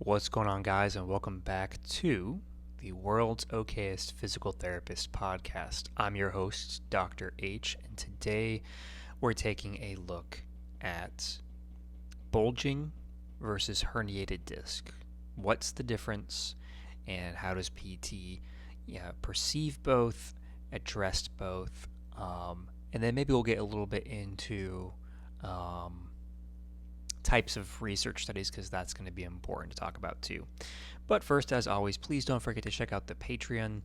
What's going on, guys, and welcome back to the World's Okayest Physical Therapist podcast. I'm your host, Dr. H, and today we're taking a look at bulging versus herniated disc. What's the difference, and how does PT perceive both, address both, and then maybe we'll get a little bit into types of research studies, because that's going to be important to talk about too. But first, as always, please don't forget to check out the Patreon.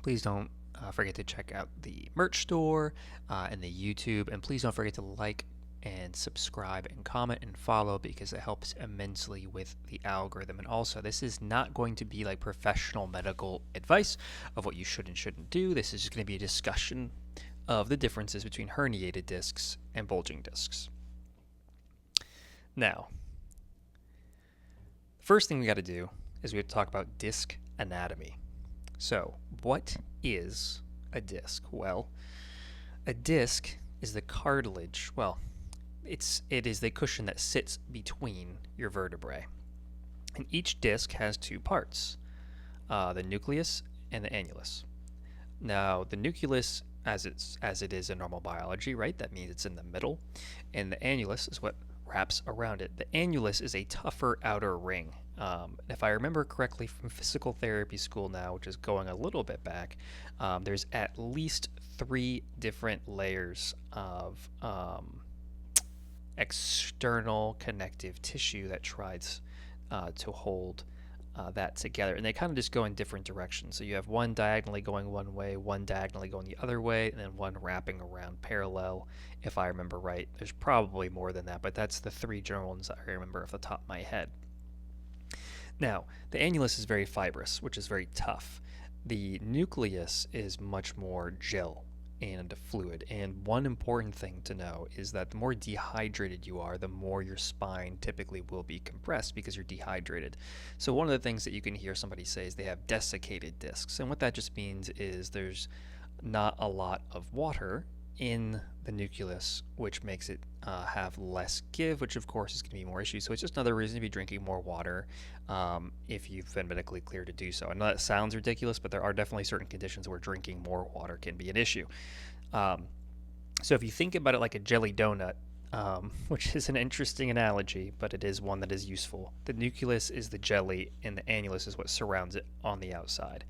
Please don't forget to check out the merch store and the YouTube, and please don't forget to like and subscribe and comment and follow, because it helps immensely with the algorithm. And also, this is not going to be like professional medical advice of what you should and shouldn't do. This is just going to be a discussion of the differences between herniated discs and bulging discs. Now, first thing we got to do is we have to talk about disc anatomy. So, what is a disc? Well, a disc is the cartilage. Well, it is the cushion that sits between your vertebrae. And each disc has two parts, the nucleus and the annulus. Now, the nucleus, as it is in normal biology, right? That means it's in the middle, and the annulus is what wraps around it. The annulus is a tougher outer ring. If I remember correctly from physical therapy school now, which is going a little bit back, there's at least 3 different layers of external connective tissue that tries to hold that together, and they kind of just go in different directions. So you have one diagonally going one way, one diagonally going the other way, and then one wrapping around parallel, if I remember right. There's probably more than that, but that's the 3 general ones that I remember off the top of my head. Now, the annulus is very fibrous, which is very tough. The nucleus is much more gel and fluid, and one important thing to know is that the more dehydrated you are, the more your spine typically will be compressed because you're dehydrated. So one of the things that you can hear somebody say is they have desiccated discs, and what that just means is there's not a lot of water in the nucleus, which makes it have less give, which of course is going to be more issues. So it's just another reason to be drinking more water if you've been medically cleared to do so. I know that sounds ridiculous, but there are definitely certain conditions where drinking more water can be an issue. So if you think about it like a jelly donut, which is an interesting analogy, but it is one that is useful. The nucleus is the jelly, and the annulus is what surrounds it on the outside.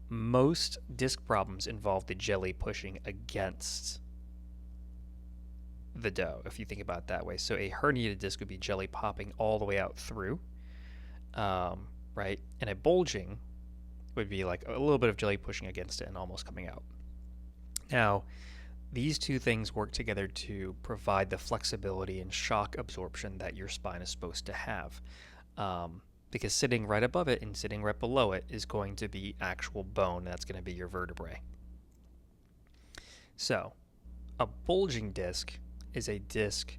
Most disc problems involve the jelly pushing against the dough, if you think about it that way. So a herniated disc would be jelly popping all the way out through, right? And a bulging would be like a little bit of jelly pushing against it and almost coming out. Now, these two things work together to provide the flexibility and shock absorption that your spine is supposed to have. Because sitting right above it and sitting right below it is going to be actual bone, and that's going to be your vertebrae. So, a bulging disc is a disc,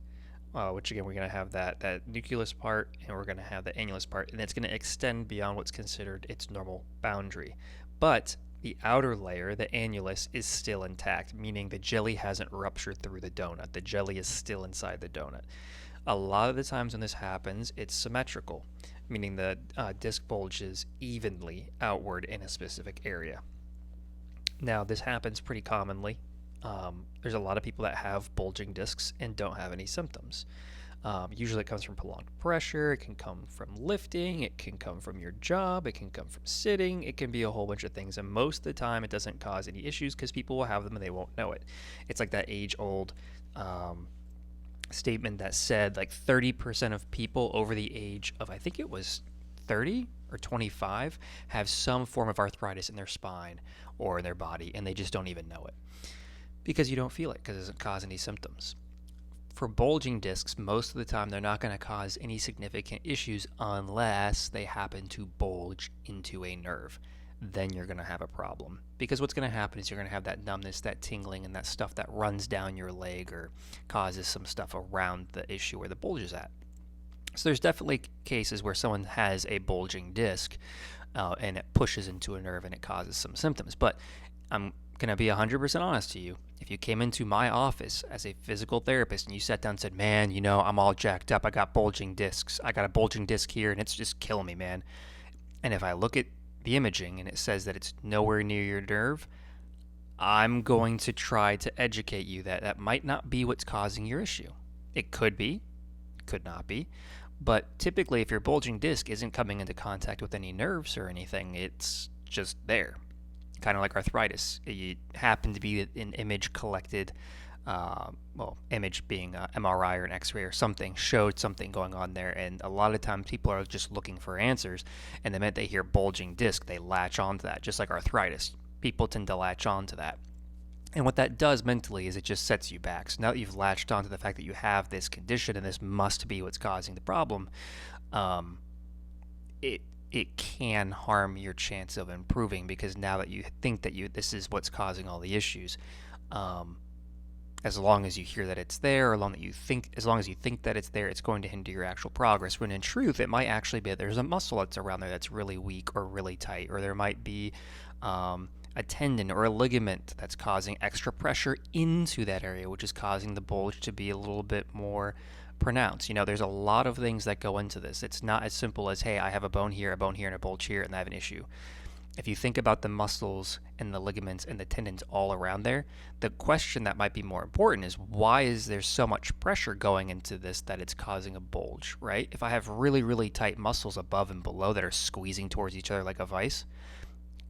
which again, we're going to have that nucleus part, and we're going to have the annulus part, and it's going to extend beyond what's considered its normal boundary. But the outer layer, the annulus, is still intact, meaning the jelly hasn't ruptured through the donut. The jelly is still inside the donut. A lot of the times when this happens, it's symmetrical, meaning the disc bulges evenly outward in a specific area. Now, this happens pretty commonly. There's a lot of people that have bulging discs and don't have any symptoms. Usually it comes from prolonged pressure, it can come from lifting, it can come from your job, it can come from sitting, it can be a whole bunch of things, and most of the time it doesn't cause any issues because people will have them and they won't know it. It's like that age-old statement that said like 30% of people over the age of, I think it was 30 or 25, have some form of arthritis in their spine or in their body, and they just don't even know it because you don't feel it because it doesn't cause any symptoms. For bulging discs, most of the time they're not going to cause any significant issues unless they happen to bulge into a nerve. Then you're going to have a problem, because what's going to happen is you're going to have that numbness, that tingling, and that stuff that runs down your leg or causes some stuff around the issue where the bulge is at. So there's definitely cases where someone has a bulging disc and it pushes into a nerve and it causes some symptoms, but I'm going to be 100% honest to you. If you came into my office as a physical therapist and you sat down and said, man, I'm all jacked up. I got bulging discs. I got a bulging disc here and it's just killing me, man. And if I look at the imaging and it says that it's nowhere near your nerve, I'm going to try to educate you that that might not be what's causing your issue. It could be, could not be. But typically, if your bulging disc isn't coming into contact with any nerves or anything, it's just there. Kind of like arthritis. It happened to be an image collected, image being MRI or an X-ray or something, showed something going on there. And a lot of times people are just looking for answers. And the minute they hear bulging disc, they latch onto that, just like arthritis. People tend to latch onto that. And what that does mentally is it just sets you back. So now that you've latched onto the fact that you have this condition and this must be what's causing the problem, it can harm your chance of improving, because now that you think that this is what's causing all the issues, as long as you hear that it's there, or as long as you think that it's there, it's going to hinder your actual progress. When in truth, it might actually be that there's a muscle that's around there that's really weak or really tight, or there might be a tendon or a ligament that's causing extra pressure into that area, which is causing the bulge to be a little bit more pronounced. There's a lot of things that go into this. It's not as simple as, hey, I have a bone here, and a bulge here, and I have an issue. If you think about the muscles and the ligaments and the tendons all around there, the question that might be more important is, why is there so much pressure going into this that it's causing a bulge, right? If I have really, really tight muscles above and below that are squeezing towards each other like a vice,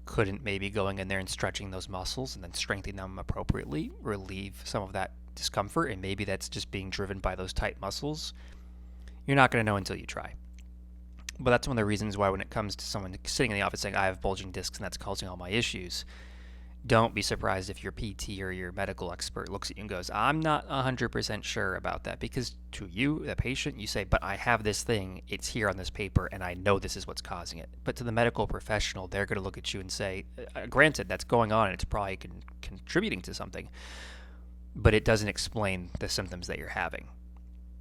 couldn't maybe going in there and stretching those muscles and then strengthening them appropriately relieve some of that discomfort? And maybe that's just being driven by those tight muscles. You're not going to know until you try. But that's one of the reasons why when it comes to someone sitting in the office saying, I have bulging discs and that's causing all my issues, don't be surprised if your PT or your medical expert looks at you and goes, I'm not 100% sure about that. Because to you, the patient, you say, but I have this thing, it's here on this paper, and I know this is what's causing it. But to the medical professional, they're going to look at you and say, granted, that's going on and it's probably contributing to something, but it doesn't explain the symptoms that you're having.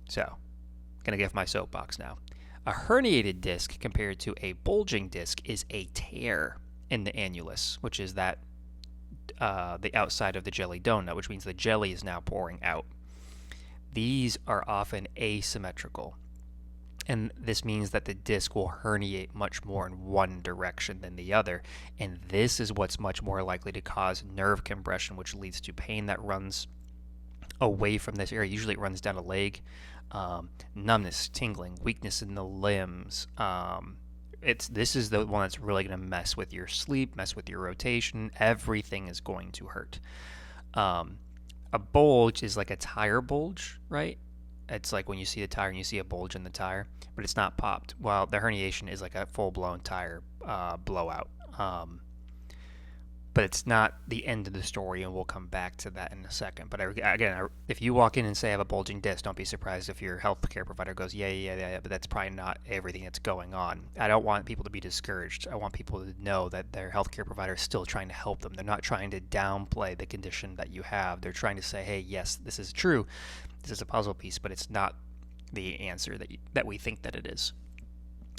So, going to give my soapbox now. A herniated disc compared to a bulging disc is a tear in the annulus, which is that the outside of the jelly donut, which means the jelly is now pouring out. These are often asymmetrical, and this means that the disc will herniate much more in one direction than the other, and this is what's much more likely to cause nerve compression, which leads to pain that runs away from this area. Usually it runs down a leg, numbness, tingling, weakness in the limbs. This is the one that's really going to mess with your sleep, mess with your rotation. Everything is going to hurt. A bulge is like a tire bulge, right? It's like when you see the tire and you see a bulge in the tire, but it's not popped. Well, the herniation is like a full-blown tire blowout. But it's not the end of the story, and we'll come back to that in a second. But again, if you walk in and say I have a bulging disc, don't be surprised if your healthcare provider goes, yeah, but that's probably not everything that's going on. I don't want people to be discouraged. I want people to know that their healthcare provider is still trying to help them. They're not trying to downplay the condition that you have. They're trying to say, hey, yes, this is true. This is a puzzle piece, but it's not the answer that we think that it is.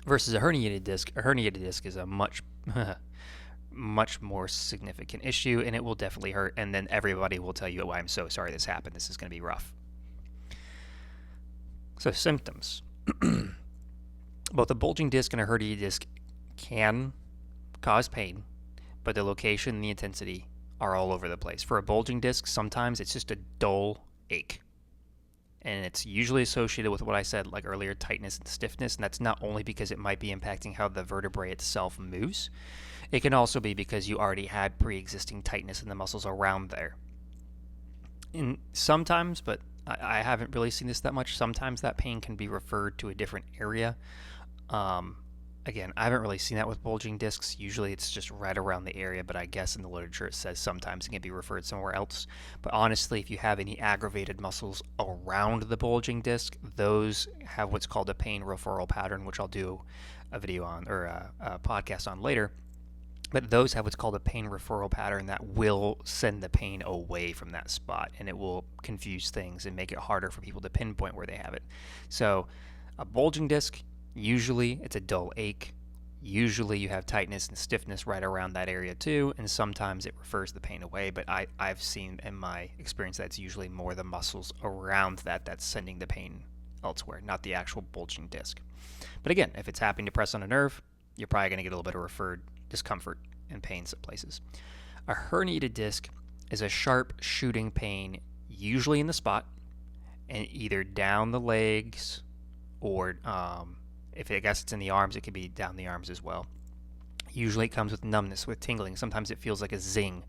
Versus a herniated disc. A herniated disc is a much more significant issue, and it will definitely hurt, and then everybody will tell you, oh, I'm so sorry this happened, this is going to be rough. So symptoms. Both a bulging disc and a herniated disc can cause pain, but the location and the intensity are all over the place. For a bulging disc, sometimes it's just a dull ache, and it's usually associated with what I said like earlier, tightness and stiffness, and that's not only because it might be impacting how the vertebrae itself moves. It can also be because you already had pre-existing tightness in the muscles around there. And sometimes, but I haven't really seen this that much, sometimes that pain can be referred to a different area. Again, I haven't really seen that with bulging discs. Usually it's just right around the area, but I guess in the literature it says sometimes it can be referred somewhere else. But honestly, if you have any aggravated muscles around the bulging disc, those have what's called a pain referral pattern, which I'll do a video on, or a podcast on later. But those have what's called a pain referral pattern that will send the pain away from that spot, and it will confuse things and make it harder for people to pinpoint where they have it. So a bulging disc, usually it's a dull ache. Usually you have tightness and stiffness right around that area too, and sometimes it refers the pain away, but I've seen in my experience that's usually more the muscles around that that's sending the pain elsewhere, not the actual bulging disc. But again, if it's happening to press on a nerve, you're probably going to get a little bit of referred discomfort and pain some places. A herniated disc is a sharp shooting pain, usually in the spot, and either down the legs or if I guess it's in the arms, it could be down the arms as well. Usually it comes with numbness, with tingling. Sometimes it feels like a zing,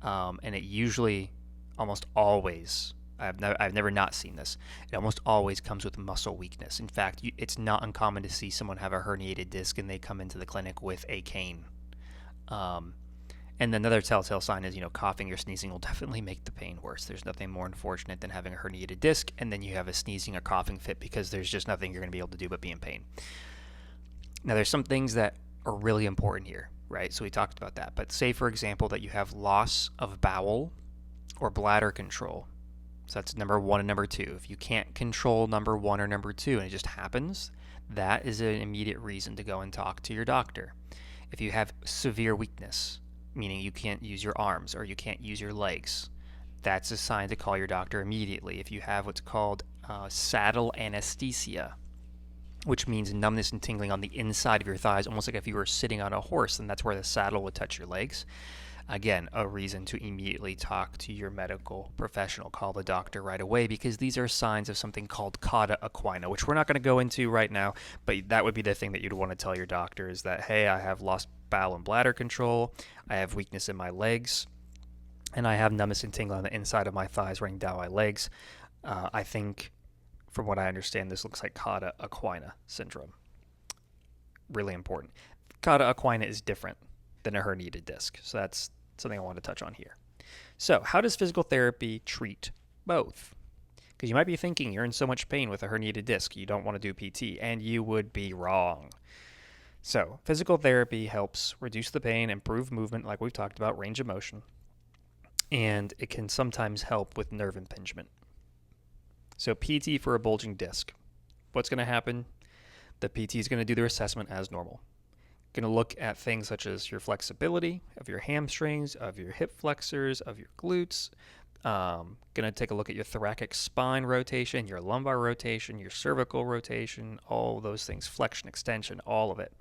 and it usually, almost always, I've never not seen this. It almost always comes with muscle weakness. In fact, it's not uncommon to see someone have a herniated disc and they come into the clinic with a cane. And another telltale sign is, coughing or sneezing will definitely make the pain worse. There's nothing more unfortunate than having a herniated disc and then you have a sneezing or coughing fit because there's just nothing you're going to be able to do but be in pain. Now, there's some things that are really important here, right? So we talked about that. But say, for example, that you have loss of bowel or bladder control. So that's number 1 and number 2. If you can't control number 1 or number 2 and it just happens, that is an immediate reason to go and talk to your doctor. If you have severe weakness, meaning you can't use your arms or you can't use your legs, that's a sign to call your doctor immediately. If you have what's called saddle anesthesia, which means numbness and tingling on the inside of your thighs, almost like if you were sitting on a horse and that's where the saddle would touch your legs. Again, a reason to immediately talk to your medical professional, call the doctor right away, because these are signs of something called cauda equina, which we're not going to go into right now, but that would be the thing that you'd want to tell your doctor is that, hey, I have lost bowel and bladder control, I have weakness in my legs, and I have numbness and tingling on the inside of my thighs running down my legs. I think, from what I understand, this looks like cauda equina syndrome. Really important. Cauda equina is different than a herniated disc, so that's something I want to touch on here. So, how does physical therapy treat both? Because you might be thinking you're in so much pain with a herniated disc, you don't want to do PT, and you would be wrong. So, physical therapy helps reduce the pain, improve movement, like we've talked about, range of motion, and it can sometimes help with nerve impingement. So, PT for a bulging disc. What's going to happen? The PT is going to do their assessment as normal. Going to look at things such as your flexibility of your hamstrings, of your hip flexors, of your glutes. Going to take a look at your thoracic spine rotation, your lumbar rotation, your cervical rotation, all those things, flexion, extension, all of it.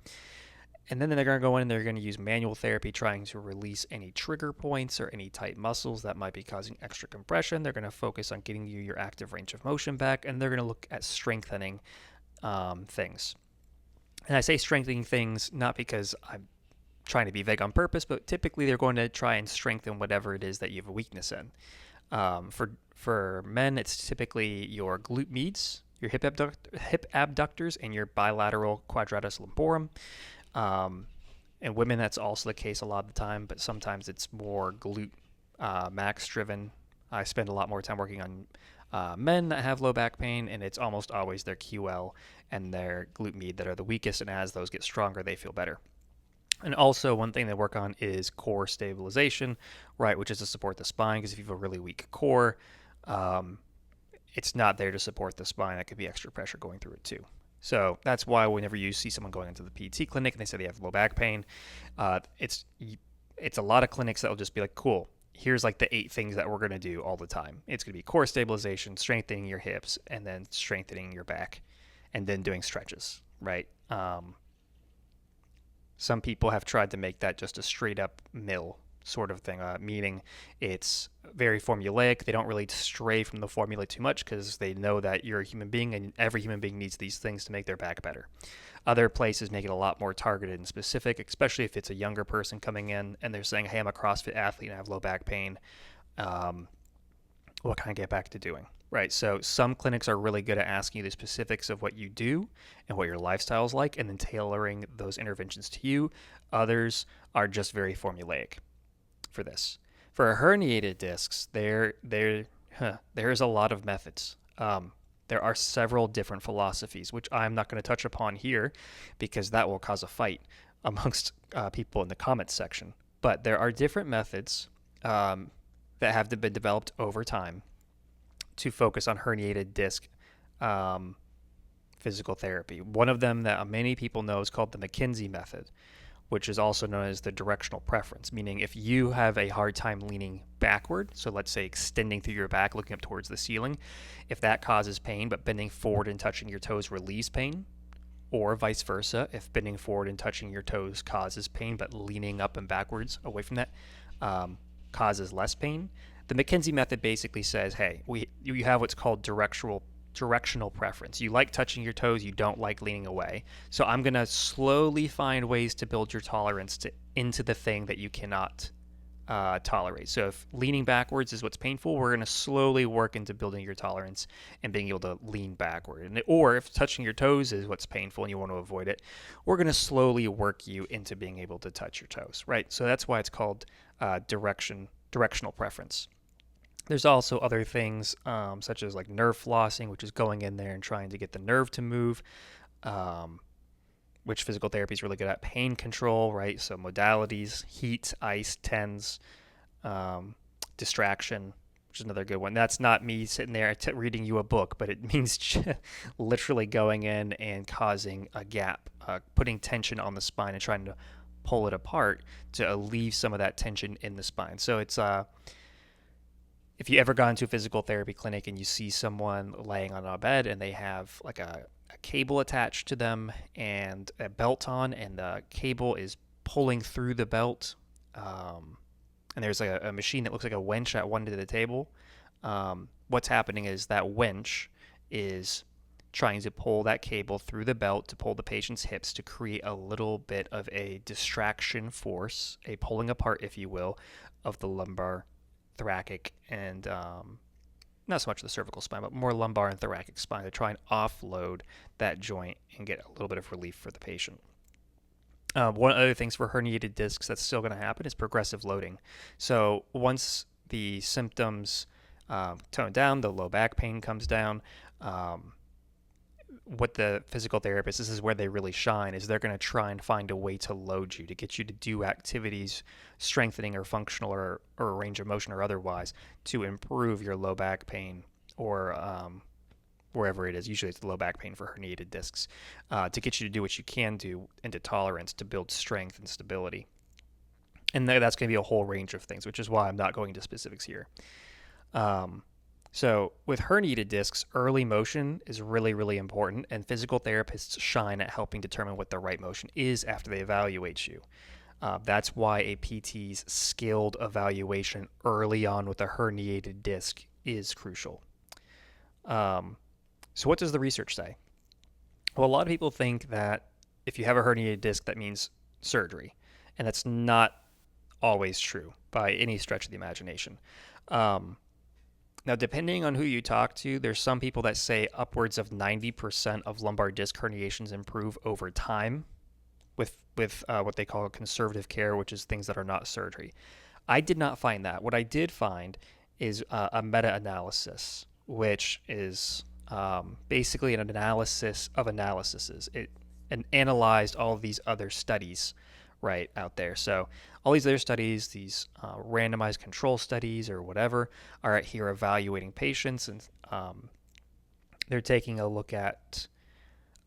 And then they're going to go in and they're going to use manual therapy trying to release any trigger points or any tight muscles that might be causing extra compression. They're going to focus on getting you your active range of motion back, and they're going to look at strengthening things. And I say strengthening things not because I'm trying to be vague on purpose, but typically they're going to try and strengthen whatever it is that you have a weakness in. For men, it's typically your glute medius, your hip abductors, and your bilateral quadratus lumborum. And women, that's also the case a lot of the time, but sometimes it's more glute max driven. I spend a lot more time working on men that have low back pain, and it's almost always their QL and their glute med that are the weakest, and as those get stronger, they feel better. And also, one thing they work on is core stabilization, right, which is to support the spine, because if you have a really weak core, it's not there to support the spine. That could be extra pressure going through it too. So that's why whenever you see someone going into the PT clinic and they say they have low back pain, it's a lot of clinics that will just be like, cool, here's like the 8 things that we're going to do all the time. It's going to be core stabilization, strengthening your hips, and then strengthening your back, and then doing stretches, right? Some people have tried to make that just a straight up mill sort of thing, meaning it's very formulaic. They don't really stray from the formula too much because they know that you're a human being and every human being needs these things to make their back better. Other places make it a lot more targeted and specific, especially if it's a younger person coming in and they're saying, hey, I'm a CrossFit athlete and I have low back pain. What can I get back to doing? Right. So some clinics are really good at asking you the specifics of what you do and what your lifestyle is like, and then tailoring those interventions to you. Others are just very formulaic for this. For herniated discs, there's a lot of methods. There are several different philosophies, which I'm not going to touch upon here because that will cause a fight amongst people in the comments section. But there are different methods that have been developed over time to focus on herniated disc physical therapy. One of them that many people know is called the McKenzie method, which is also known as the directional preference, meaning if you have a hard time leaning backward, so let's say extending through your back, looking up towards the ceiling, if that causes pain, but bending forward and touching your toes relieves pain, or vice versa, if bending forward and touching your toes causes pain, but leaning up and backwards away from that causes less pain. The McKenzie method basically says, hey, you have what's called directional preference. You like touching your toes, you don't like leaning away. So I'm going to slowly find ways to build your tolerance into the thing that you cannot tolerate. So if leaning backwards is what's painful, we're going to slowly work into building your tolerance and being able to lean backward. Or if touching your toes is what's painful and you want to avoid it, we're going to slowly work you into being able to touch your toes, right? So that's why it's called directional preference. There's also other things such as like nerve flossing, which is going in there and trying to get the nerve to move, which physical therapy is really good at. Pain control, right? So modalities, heat, ice, TENS, distraction, which is another good one. That's not me sitting there reading you a book, but it means literally going in and causing a gap, putting tension on the spine and trying to pull it apart to alleviate some of that tension in the spine. So it's if you ever gone to a physical therapy clinic and you see someone laying on a bed and they have like a cable attached to them and a belt on, and the cable is pulling through the belt, and there's like a machine that looks like a winch at one end of the table, what's happening is that winch is trying to pull that cable through the belt to pull the patient's hips to create a little bit of a distraction force, a pulling apart, if you will, of the lumbar, thoracic, and not so much the cervical spine, but more lumbar and thoracic spine to try and offload that joint and get a little bit of relief for the patient. One of the other things for herniated discs that's still going to happen is progressive loading. So once the symptoms tone down, the low back pain comes down, what the physical therapist, this is where they really shine, is they're going to try and find a way to load you, to get you to do activities, strengthening or functional or range of motion or otherwise, to improve your low back pain or wherever it is. Usually it's the low back pain for herniated discs, to get you to do what you can do into tolerance, to build strength and stability. And that's going to be a whole range of things, which is why I'm not going into specifics here. So with herniated discs, early motion is really, really important, and physical therapists shine at helping determine what the right motion is after they evaluate you. That's why a PT's skilled evaluation early on with a herniated disc is crucial. So what does the research say? Well, a lot of people think that if you have a herniated disc, that means surgery, and that's not always true by any stretch of the imagination. Now, depending on who you talk to, there's some people that say upwards of 90% of lumbar disc herniations improve over time with what they call conservative care, which is things that are not surgery. I did not find that. What I did find is a meta-analysis, which is basically an analysis of analyses. It analyzed all of these other studies right out there. So all these other studies, these randomized control studies or whatever, are here evaluating patients, and they're taking a look at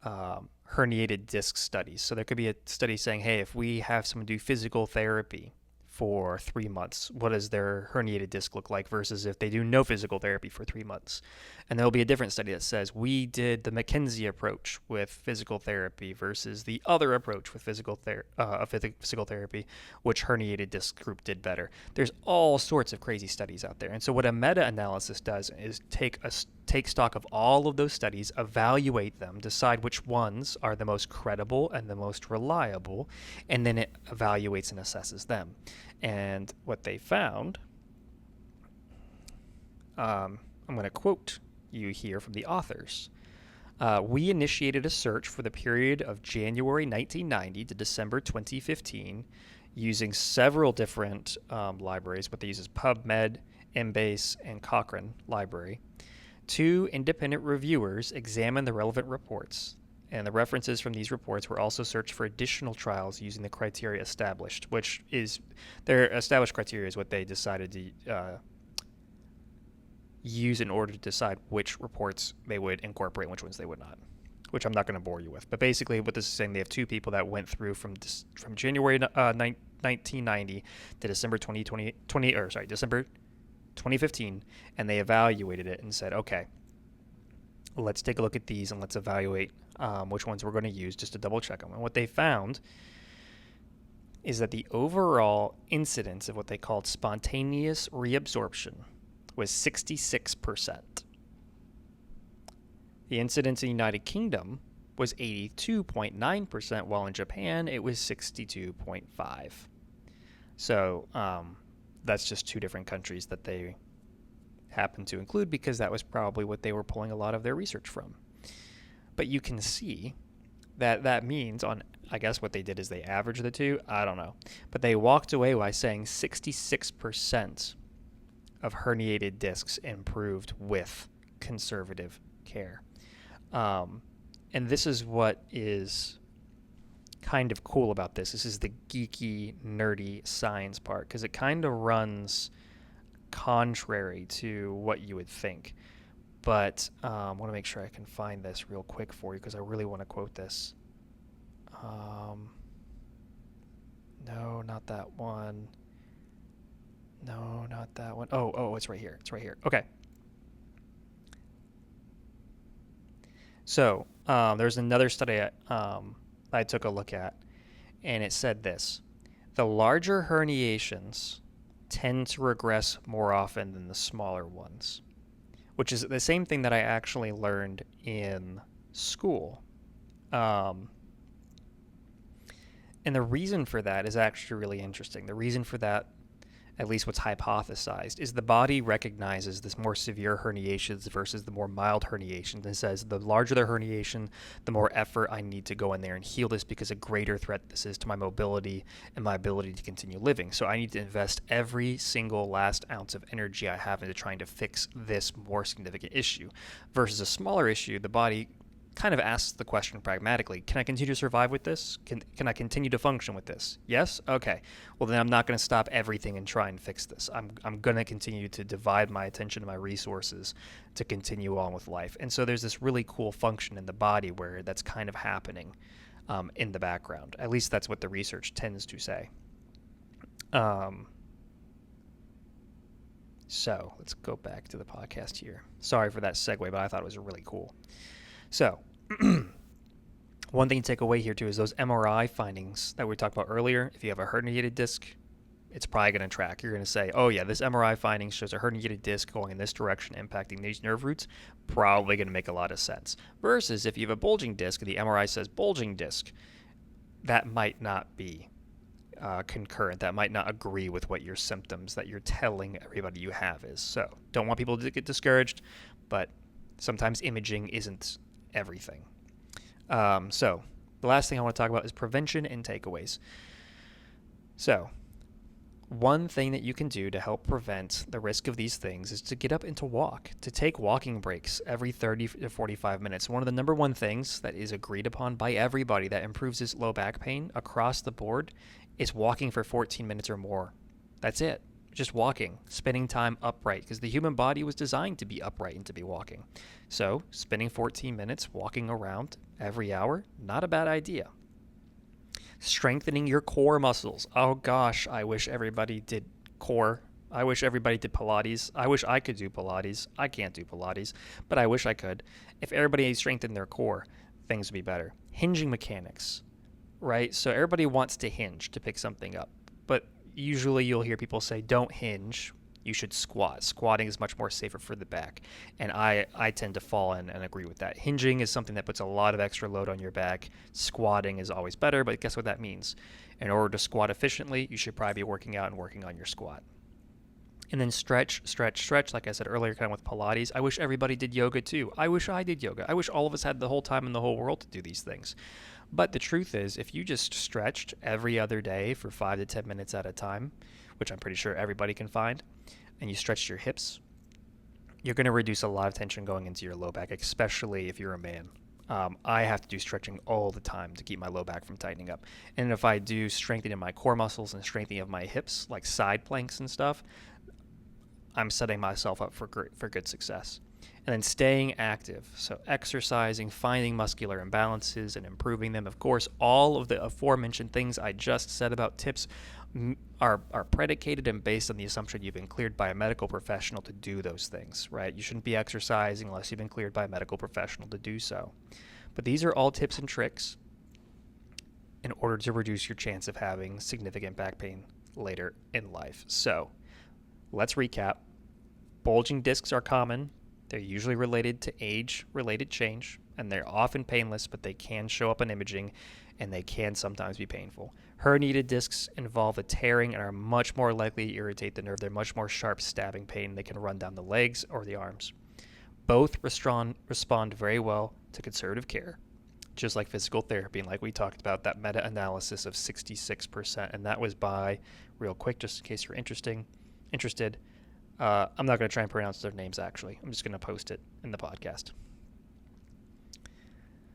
herniated disc studies. So there could be a study saying, hey, if we have someone do physical therapy for 3 months, what does their herniated disc look like versus if they do no physical therapy for 3 months? And there'll be a different study that says we did the McKenzie approach with physical therapy versus the other approach with physical therapy, which herniated disc group did better. There's all sorts of crazy studies out there. And so what a meta-analysis does is take stock of all of those studies, evaluate them, decide which ones are the most credible and the most reliable, and then it evaluates and assesses them. And what they found, I'm going to quote you here from the authors. We initiated a search for the period of January 1990 to December 2015 using several different libraries, but they use PubMed, Embase, and Cochrane Library. 2 independent reviewers examined the relevant reports, and the references from these reports were also searched for additional trials using the criteria established, which is their established criteria is what they decided to use in order to decide which reports they would incorporate and which ones they would not. which I'm not going to bore you with. But basically, what this is saying, they have two people that went through from January 1990 to December 2015, and they evaluated it and said, okay, let's take a look at these and let's evaluate which ones we're going to use just to double check them. And what they found is that the overall incidence of what they called spontaneous reabsorption was 66%. The incidence in the United Kingdom was 82.9%, while in Japan it was 62.5%. So that's just two different countries that they happen to include because that was probably what they were pulling a lot of their research from. But you can see that means I guess what they did is they averaged the two. I don't know. But they walked away by saying 66% of herniated discs improved with conservative care. And this is what is kind of cool about this. This is the geeky, nerdy science part, because it kind of runs contrary to what you would think. But I want to make sure I can find this real quick for you because I really want to quote this. No, not that one. No, not that one. Oh, it's right here. It's right here. Okay. So there's another study I took a look at, and it said this. The larger herniations tend to regress more often than the smaller ones, which is the same thing that I actually learned in school. And the reason for that is actually really interesting. The reason for that, at least what's hypothesized, is the body recognizes this more severe herniations versus the more mild herniations and says the larger the herniation, the more effort I need to go in there and heal this because a greater threat this is to my mobility and my ability to continue living. So I need to invest every single last ounce of energy I have into trying to fix this more significant issue. Versus a smaller issue, the body kind of asks the question pragmatically, can I continue to survive with this? Can I continue to function with this? Yes? Okay. Well, then I'm not going to stop everything and try and fix this. I'm going to continue to divide my attention and my resources to continue on with life. And so there's this really cool function in the body where that's kind of happening in the background. At least that's what the research tends to say. So let's go back to the podcast here. Sorry for that segue, but I thought it was really cool. So, one thing to take away here too is those MRI findings that we talked about earlier. If you have a herniated disc, it's probably going to track. You're going to say, oh yeah, this MRI finding shows a herniated disc going in this direction, impacting these nerve roots. Probably going to make a lot of sense. Versus if you have a bulging disc and the MRI says bulging disc, that might not be concurrent. That might not agree with what your symptoms that you're telling everybody you have is. So, don't want people to get discouraged, but sometimes imaging isn't everything. So the last thing I want to talk about is prevention and takeaways. So one thing that you can do to help prevent the risk of these things is to get up and to walk, to take walking breaks every 30 to 45 minutes. One of the number one things that is agreed upon by everybody that improves this low back pain across the board is walking for 14 minutes or more. That's it. Just walking, spending time upright, because the human body was designed to be upright and to be walking. So spending 14 minutes walking around every hour, not a bad idea. Strengthening your core muscles. Oh gosh, I wish everybody did core. I wish everybody did Pilates. I wish I could do Pilates. I can't do Pilates, but I wish I could. If everybody strengthened their core, things would be better. Hinging mechanics, right? So everybody wants to hinge to pick something up, but usually you'll hear people say, don't hinge, you should squat. Squatting is much more safer for the back. And I tend to fall in and agree with that. Hinging is something that puts a lot of extra load on your back. Squatting is always better, but guess what that means? In order to squat efficiently, you should probably be working out and working on your squat. And then stretch, like I said earlier, kind of with Pilates. I wish everybody did yoga too. I wish I did yoga. I wish all of us had the whole time in the whole world to do these things. But the truth is, if you just stretched every other day for 5 to 10 minutes at a time, which I'm pretty sure everybody can find, and you stretch your hips, you're going to reduce a lot of tension going into your low back, especially if you're a man. I have to do stretching all the time to keep my low back from tightening up. And if I do strengthening my core muscles and strengthening of my hips, like side planks and stuff, I'm setting myself up for good success. And then staying active, so exercising, finding muscular imbalances and improving them. Of course, all of the aforementioned things I just said about tips are predicated and based on the assumption you've been cleared by a medical professional to do those things, right? You shouldn't be exercising unless you've been cleared by a medical professional to do so. But these are all tips and tricks in order to reduce your chance of having significant back pain later in life. So let's recap. Bulging discs are common. They're usually related to age-related change, and they're often painless, but they can show up in imaging, and they can sometimes be painful. Herniated discs involve a tearing and are much more likely to irritate the nerve. They're much more sharp stabbing pain. They can run down the legs or the arms. Both respond very well to conservative care, just like physical therapy, and like we talked about, that meta-analysis of 66%, and that was by, real quick, just in case you're interested, I'm not going to try and pronounce their names, actually. I'm just going to post it in the podcast.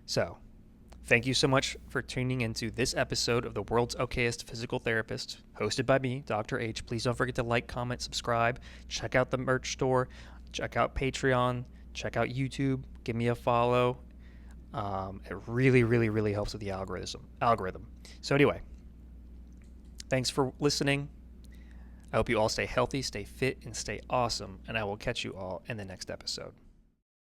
So, thank you so much for tuning into this episode of the World's Okayest Physical Therapist, hosted by me, Dr. H. Please don't forget to like, comment, subscribe, check out the merch store, check out Patreon, check out YouTube, give me a follow. It really, really, really helps with the algorithm. So anyway, thanks for listening. I hope you all stay healthy, stay fit, and stay awesome, and I will catch you all in the next episode.